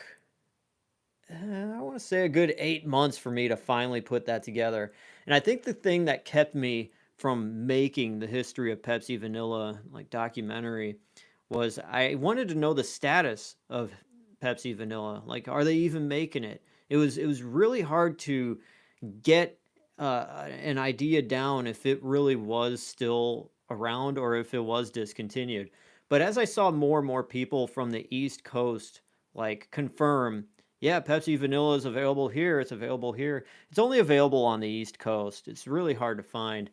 I want to say, a good 8 months for me to finally put that together. And I think the thing that kept me from making the history of Pepsi Vanilla like documentary was I wanted to know the status of Pepsi Vanilla. Like, are they even making it? It was really hard to get an idea down if it really was still around or if it was discontinued. But as I saw more and more people from the East Coast like confirm, yeah, Pepsi Vanilla is available here. It's available here. It's only available on the East Coast. It's really hard to find.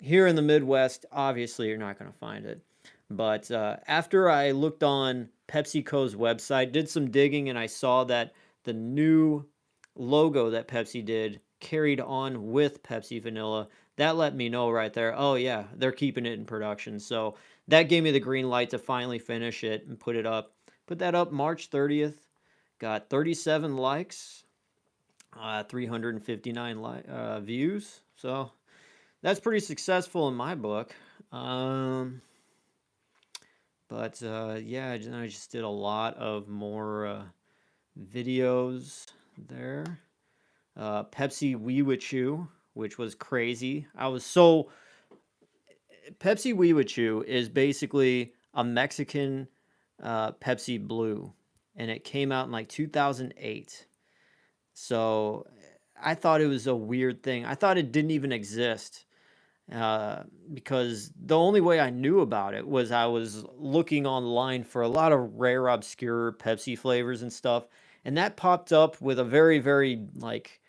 Here in the Midwest, obviously, you're not going to find it. But after I looked on PepsiCo's website, did some digging, and I saw that the new logo that Pepsi did carried on with Pepsi Vanilla. that let me know right there, oh yeah, they're keeping it in production. So that gave me the green light to finally finish it and put it up. Put that up March 30th. Got 37 likes, 359 views. So that's pretty successful in my book. Um, but yeah, I just did a lot of more videos there. Pepsi Wee Chew, which was crazy. Pepsi Wee Chew is basically a Mexican Pepsi Blue, and it came out in like 2008. So I thought it was a weird thing. I thought it didn't even exist because the only way I knew about it was I was looking online for a lot of rare, obscure Pepsi flavors and stuff, and that popped up with a very, very like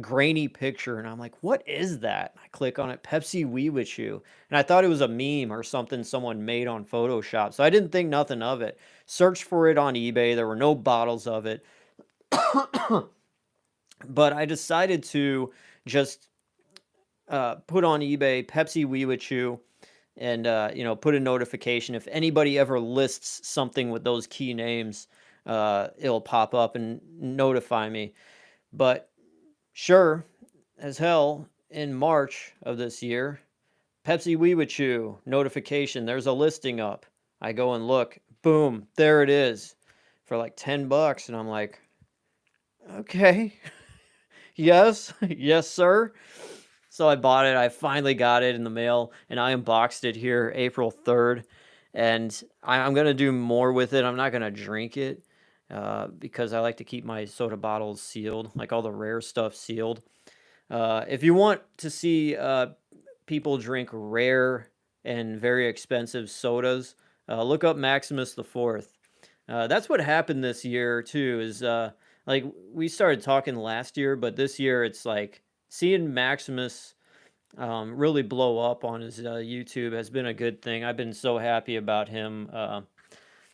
grainy picture, and I'm like, "What is that?" I click on it, Pepsi Wee with You, and I thought it was a meme or something someone made on Photoshop, so I didn't think nothing of it. Searched for it on eBay. There were no bottles of it, but I decided to just put on eBay Pepsi Wee With You and put a notification if anybody ever lists something with those key names, it'll pop up and notify me. But sure as hell, in March of this year, Pepsi Wee With You notification. There's a listing up. I go and look. Boom, there it is for like $10, and I'm like, okay, yes, yes, sir. So I bought it. I finally got it in the mail, and I unboxed it here April 3rd. And I'm going to do more with it. I'm not going to drink it because I like to keep my soda bottles sealed, like all the rare stuff sealed. If you want to see people drink rare and very expensive sodas, look up Maximus the Fourth. That's what happened this year too. Is like we started talking last year, but this year it's like seeing Maximus really blow up on his YouTube has been a good thing. I've been so happy about him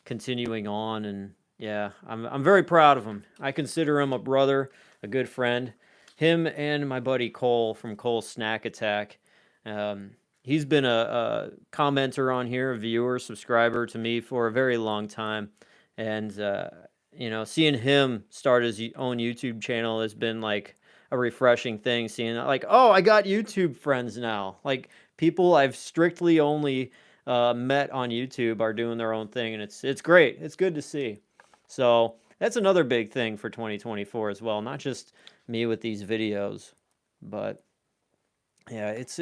continuing on, and yeah, I'm very proud of him. I consider him a brother, a good friend. Him and my buddy Cole from Cole's Snack Attack. He's been a commenter on here, a viewer, subscriber to me for a very long time, and seeing him start his own YouTube channel has been like a refreshing thing. Seeing like, oh, I got YouTube friends now. Like people I've strictly only met on YouTube are doing their own thing, and it's great. It's good to see. So that's another big thing for 2024 as well. Not just me with these videos, but yeah, it's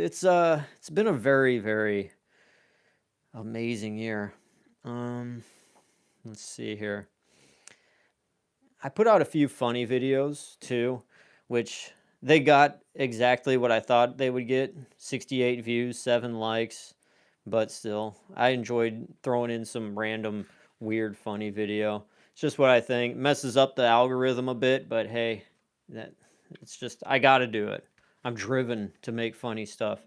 been a very, very amazing year. Um, let's see here. I put out a few funny videos too, which they got exactly what I thought they would get. 68 views, 7 likes, but still, I enjoyed throwing in some random weird funny video. It's just what I think. Messes up the algorithm a bit, but hey, that it's just I got to do it. I'm driven to make funny stuff.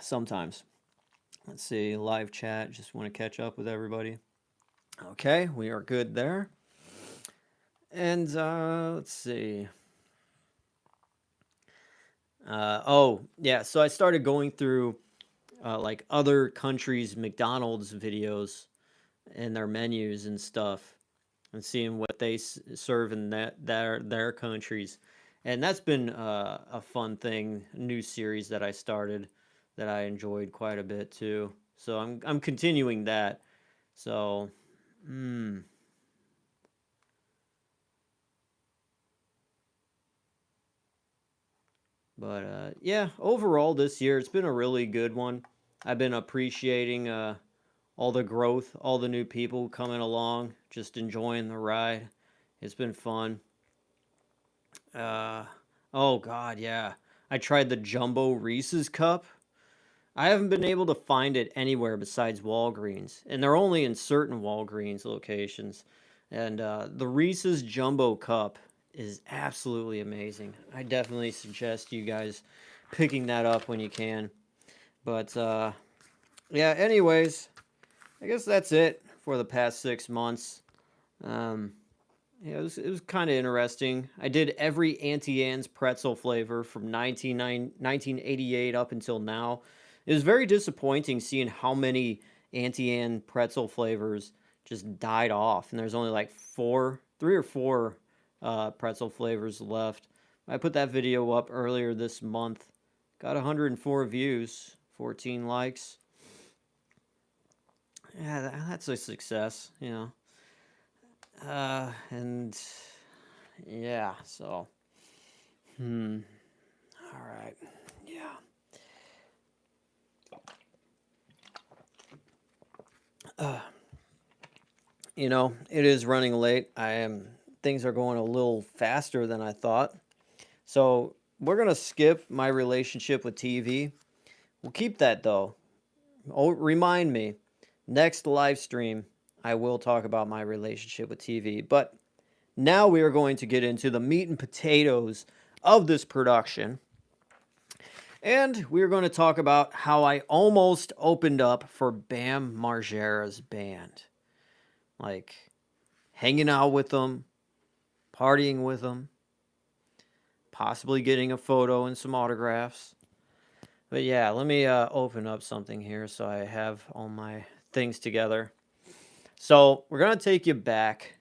Sometimes. Let's see, live chat. Just want to catch up with everybody. Okay, we are good there. And let's see. Oh, yeah, so I started going through like other countries' McDonald's videos and their menus and stuff and seeing what they serve in their countries. And that's been a fun thing, new series that I started that I enjoyed quite a bit too. So I'm continuing that. So, hmm. But yeah, overall this year it's been a really good one. I've been appreciating all the growth, all the new people coming along, just enjoying the ride. It's been fun. Uh, oh God, yeah. I tried the Jumbo Reese's cup. I haven't been able to find it anywhere besides Walgreens, and they're only in certain Walgreens locations. And the Reese's Jumbo Cup is absolutely amazing. I definitely suggest you guys picking that up when you can. But yeah, anyways, I guess that's it for the past 6 months. Um, Yeah, it was kind of interesting. I did every Auntie Anne's pretzel flavor from 1988 up until now. It was very disappointing seeing how many Auntie Anne pretzel flavors just died off, and there's only like three or four pretzel flavors left. I put that video up earlier this month. Got 104 views, 14 likes. Yeah, that's a success, you know. And yeah, so all right. Yeah. It is running late. Things are going a little faster than I thought. So, we're going to skip my relationship with TV. We'll keep that though. Oh, remind me, next live stream I will talk about my relationship with TV. But now we are going to get into the meat and potatoes of this production. And we're going to talk about how I almost opened up for Bam Margera's band. Like, hanging out with them, partying with them, possibly getting a photo and some autographs. But yeah, let me open up something here so I have all my things together. So we're going to take you back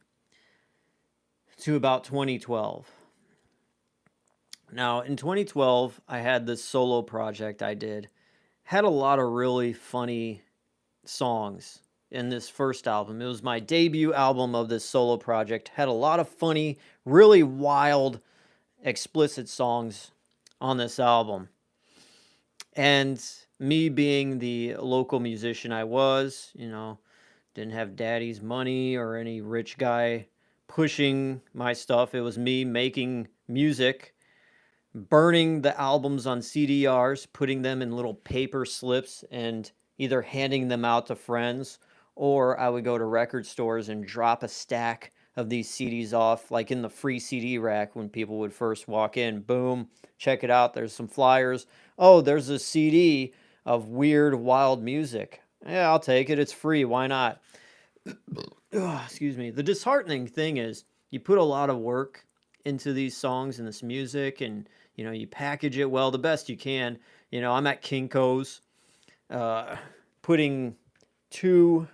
to about 2012. Now, in 2012, I had this solo project I did. Had a lot of really funny songs in this first album. It was my debut album of this solo project. Had a lot of funny, really wild, explicit songs on this album. And me being the local musician I was, didn't have daddy's money or any rich guy pushing my stuff. It was me making music, burning the albums on CDRs, putting them in little paper slips, and either handing them out to friends, or I would go to record stores and drop a stack of these CDs off, like in the free CD rack when people would first walk in. Boom, check it out. There's some flyers. Oh, there's a CD of weird, wild music. Yeah, I'll take it. It's free. Why not? Ugh, excuse me. The disheartening thing is you put a lot of work into these songs and this music, and you package it well the best you can. I'm at Kinko's, uh, putting two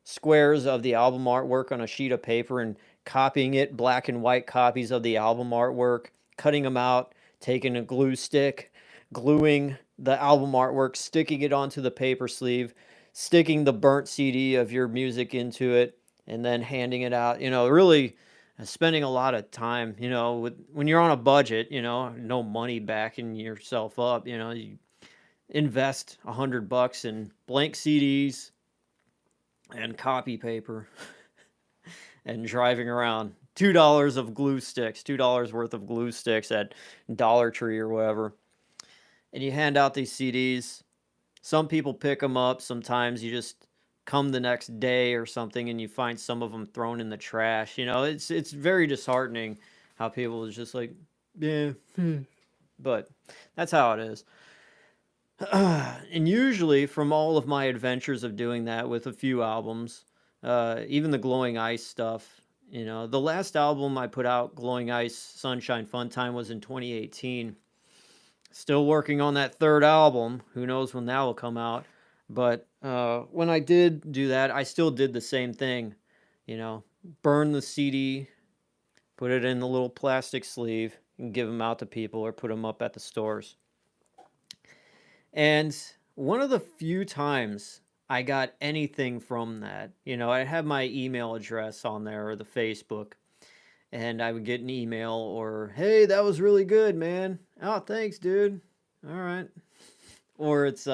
squares of the album artwork on a sheet of paper and copying it, black and white copies of the album artwork, cutting them out, taking a glue stick, gluing the album artwork, sticking it onto the paper sleeve, sticking the burnt CD of your music into it, and then handing it out. Really spending a lot of time, when you're on a budget, no money backing yourself up, you invest $100 in blank CDs and copy paper and driving around. $2 of glue sticks, $2 worth of glue sticks at Dollar Tree or whatever. And you hand out these CDs. Some people pick them up. Sometimes you just come the next day or something and you find some of them thrown in the trash. It's very disheartening how people is just like, yeah, but that's how it is. And usually, from all of my adventures of doing that with a few albums, even the Glowing Ice stuff, the last album I put out, Glowing Ice Sunshine Fun Time, was in 2018. Still working on that third album. Who knows when that will come out? But when I did do that, I still did the same thing. Burn the CD, put it in the little plastic sleeve, and give them out to people or put them up at the stores. And one of the few times I got anything from that, I had my email address on there or the Facebook, and I would get an email or, hey, that was really good, man. Oh, thanks, dude. All right. Or it's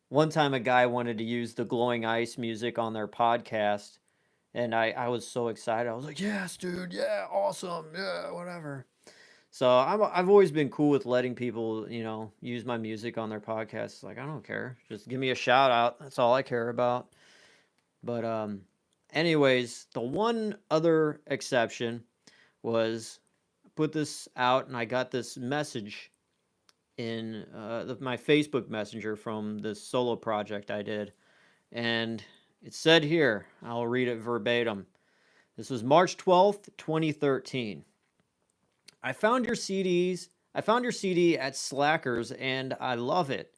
one time a guy wanted to use the Glowing Ice music on their podcast, and I was so excited. I was like, yes, dude. Yeah, awesome. Yeah, whatever. So I've always been cool with letting people, use my music on their podcasts. Like, I don't care. Just give me a shout out. That's all I care about. But anyways, the one other exception was I put this out and I got this message in my Facebook Messenger from this solo project I did. And it said here, I'll read it verbatim. This was March 12th, 2013. I found your CDs. I found your CD at Slackers and I love it.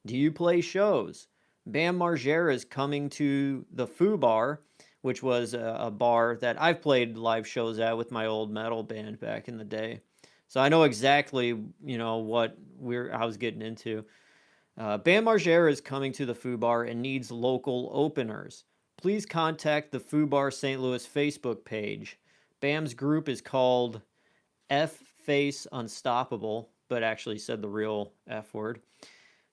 Do you play shows? Bam Margera is coming to the Foo Bar, which was a bar that I've played live shows at with my old metal band back in the day. So I know exactly, what I was getting into. Bam Margera is coming to the Foo Bar and needs local openers. Please contact the Foo Bar St. Louis Facebook page. Bam's group is called F Face Unstoppable, but actually said the real F word.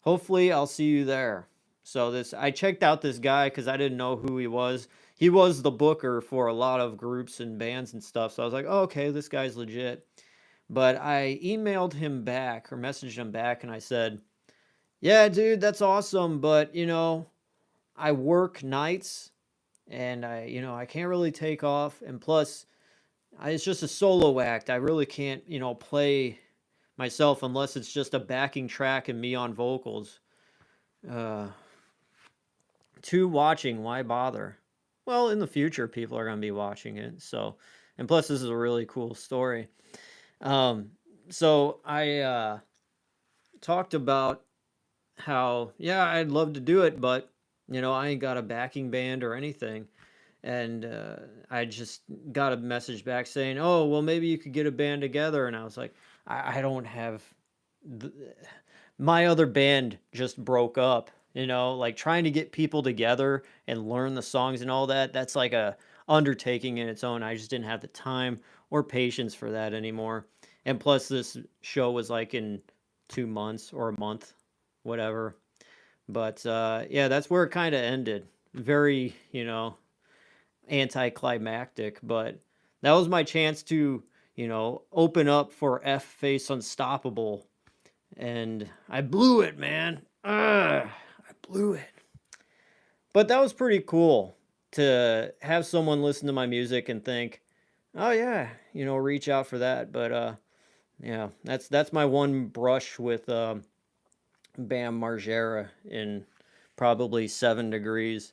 Hopefully, I'll see you there. So I checked out this guy because I didn't know who he was. He was the booker for a lot of groups and bands and stuff. So I was like, oh, okay, this guy's legit. But I emailed him back or messaged him back and I said, yeah, dude, that's awesome. But, I work nights and I can't really take off. And plus, it's just a solo act. I really can't, play myself unless it's just a backing track and me on vocals. Uh, Two, watching, why bother? Well, in the future, people are going to be watching it. So, and plus, this is a really cool story. So I talked about how, yeah, I'd love to do it, but, I ain't got a backing band or anything. And I just got a message back saying, oh, well, maybe you could get a band together. And I was like, I don't have. My other band just broke up, like trying to get people together and learn the songs and all that. That's like a undertaking in its own. I just didn't have the time or patience for that anymore. And plus, this show was like in 2 months or a month, whatever. But yeah, that's where it kind of ended. Very, anticlimactic, but that was my chance to, open up for F Face Unstoppable. And I blew it, man. I blew it. But that was pretty cool to have someone listen to my music and think, oh yeah, reach out for that. But yeah, that's my one brush with Bam Margera in probably 7 degrees.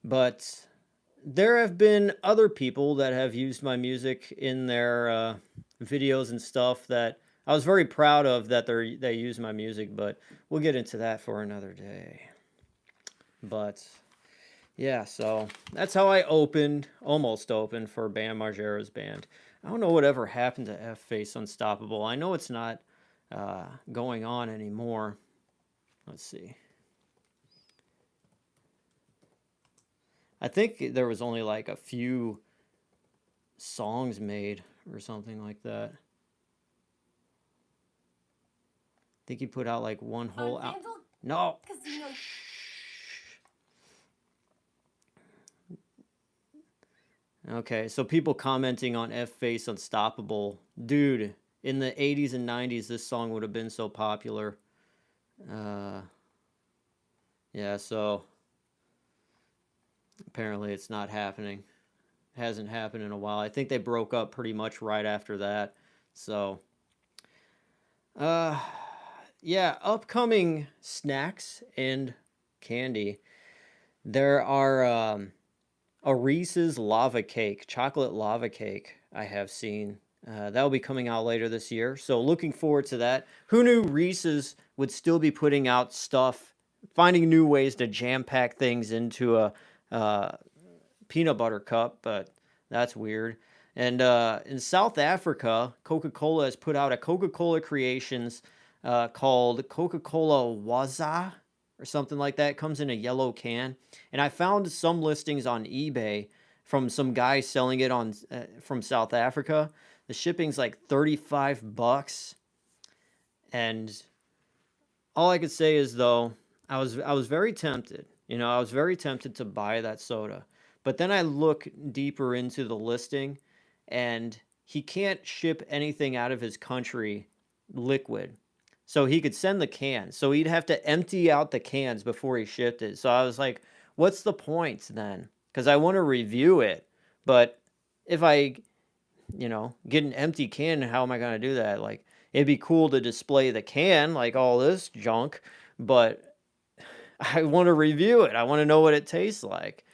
But there have been other people that have used my music in their videos and stuff that I was very proud of that they use my music, but we'll get into that for another day. But yeah, so that's how I almost opened for Bam Margera's band. I don't know whatever happened to F Face Unstoppable. I know it's not going on anymore. Let's see. I think there was only like a few songs made or something like that. I think he put out like one whole album. No. Okay, so people commenting on F Face Unstoppable. Dude, in the 80s and 90s, this song would have been so popular. Yeah, so apparently it's not happening. It hasn't happened in a while. I think they broke up pretty much right after that. So, yeah, upcoming snacks and candy. There are a Reese's lava cake, chocolate lava cake I have seen. That will be coming out later this year. So looking forward to that. Who knew Reese's would still be putting out stuff, finding new ways to jam pack things into a peanut butter cup, but that's weird. And in South Africa, Coca-Cola has put out a Coca-Cola Creations called Coca-Cola Waza or something like that. It comes in a yellow can. And I found some listings on eBay from some guy selling it on from South Africa. The shipping's like $35. And all I could say is, though, I was very tempted. I was very tempted to buy that soda. But then I look deeper into the listing, and he can't ship anything out of his country liquid. So he could send the cans. So he'd have to empty out the cans before he shipped it. So I was like, what's the point then? Because I want to review it. But if I, get an empty can, how am I going to do that? Like, it'd be cool to display the can, like all this junk, but I want to review it. I want to know what it tastes like.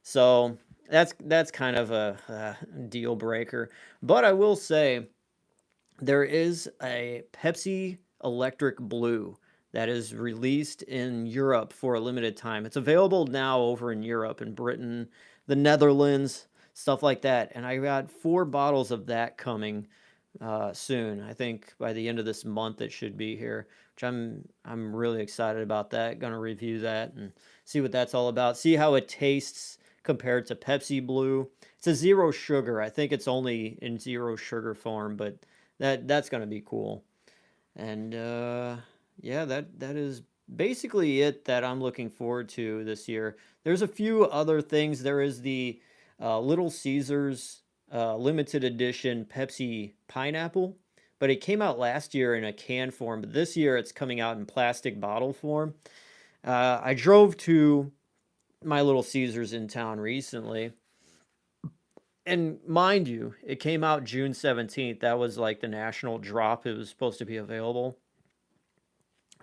So that's kind of a deal breaker. But I will say there is a Pepsi Electric Blue that is released in Europe for a limited time. It's available now over in Europe, in Britain, the Netherlands, stuff like that. And I got 4 bottles of that coming soon. I think by the end of this month it should be here, which I'm really excited about that. Going to review that and see what that's all about. See how it tastes compared to Pepsi Blue. It's a zero sugar. I think it's only in zero sugar form, but that's going to be cool. And yeah, that is basically it that I'm looking forward to this year. There's a few other things. There is the Little Caesars limited edition Pepsi pineapple, but it came out last year in a can form. But this year it's coming out in plastic bottle form. I drove to my Little Caesars in town recently, and mind you, it came out June 17th. That was like the national drop. It was supposed to be available.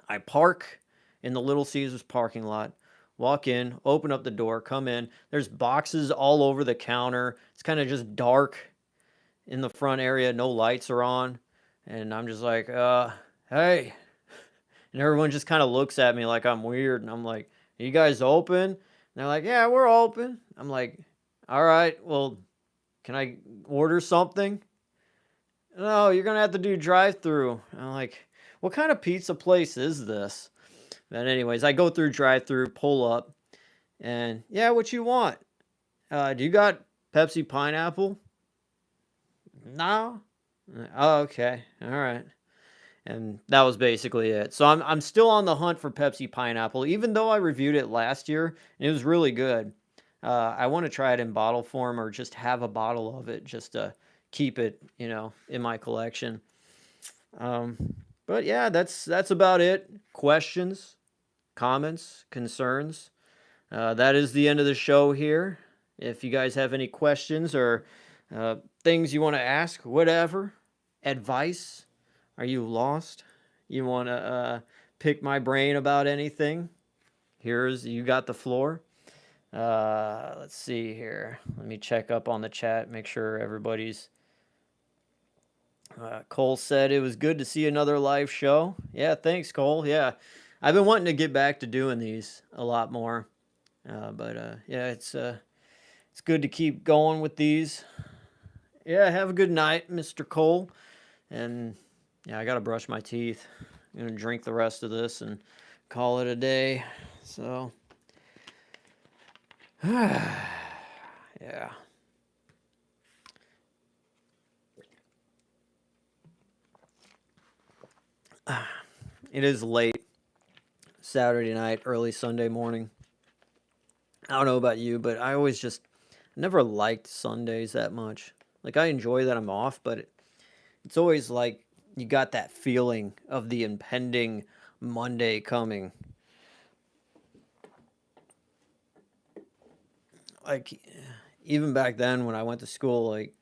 I park in the Little Caesars parking lot, walk in, open up the door, come in. There's boxes all over the counter. It's kind of just dark in the front area. No lights are on. And I'm just like, hey. And everyone just kind of looks at me like I'm weird. And I'm like, are you guys open? And they're like, yeah, we're open. I'm like, all right, well, can I order something? No, you're gonna have to do drive-through. I'm like, what kind of pizza place is this? But anyways, I go through drive-through, pull up, and yeah, what you want? Do you got Pepsi pineapple? No. Oh, okay, all right. And that was basically it. So I'm still on the hunt for Pepsi pineapple, even though I reviewed it last year and it was really good. I want to try it in bottle form or just have a bottle of it just to keep it, in my collection. Um, but yeah, that's about it. Questions, comments, concerns. That is the end of the show here. If you guys have any questions or things you want to ask, whatever, advice, are you lost? You want to pick my brain about anything? You got the floor. Let's see here. Let me check up on the chat, make sure everybody's. Cole said it was good to see another live show. Yeah, thanks, Cole. Yeah, I've been wanting to get back to doing these a lot more. But yeah, it's good to keep going with these. Yeah, have a good night, Mr. Cole. And yeah, I gotta brush my teeth. I'm gonna drink the rest of this and call it a day. So yeah. It is late Saturday night, early Sunday morning. I don't know about you, but I always just never liked Sundays that much. Like I enjoy that I'm off, but it's always like you got that feeling of the impending Monday coming. Like even back then when I went to school, like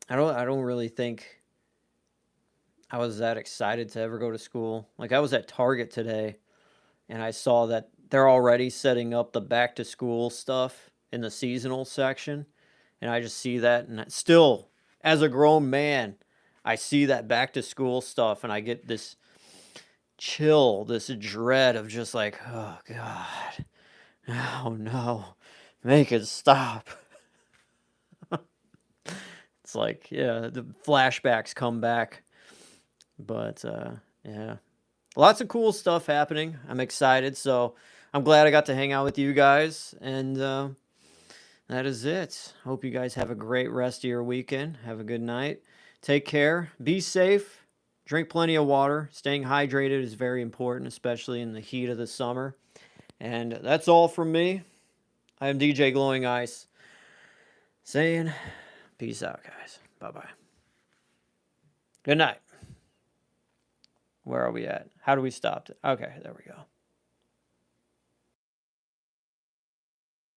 I don't really think I was that excited to ever go to school. Like I was at Target today and I saw that they're already setting up the back to school stuff in the seasonal section. And I just see that and still as a grown man, I see that back to school stuff and I get this chill, this dread of just like, oh God, oh no, make it stop. It's like, yeah, the flashbacks come back. But yeah, lots of cool stuff happening. I'm excited. So I'm glad I got to hang out with you guys. And that is it. Hope you guys have a great rest of your weekend. Have a good night. Take care. Be safe. Drink plenty of water. Staying hydrated is very important, especially in the heat of the summer. And that's all from me. I am DJ Glowing Ice saying peace out, guys. Bye bye. Good night. Where are we at? How do we stop it? Okay, there we go.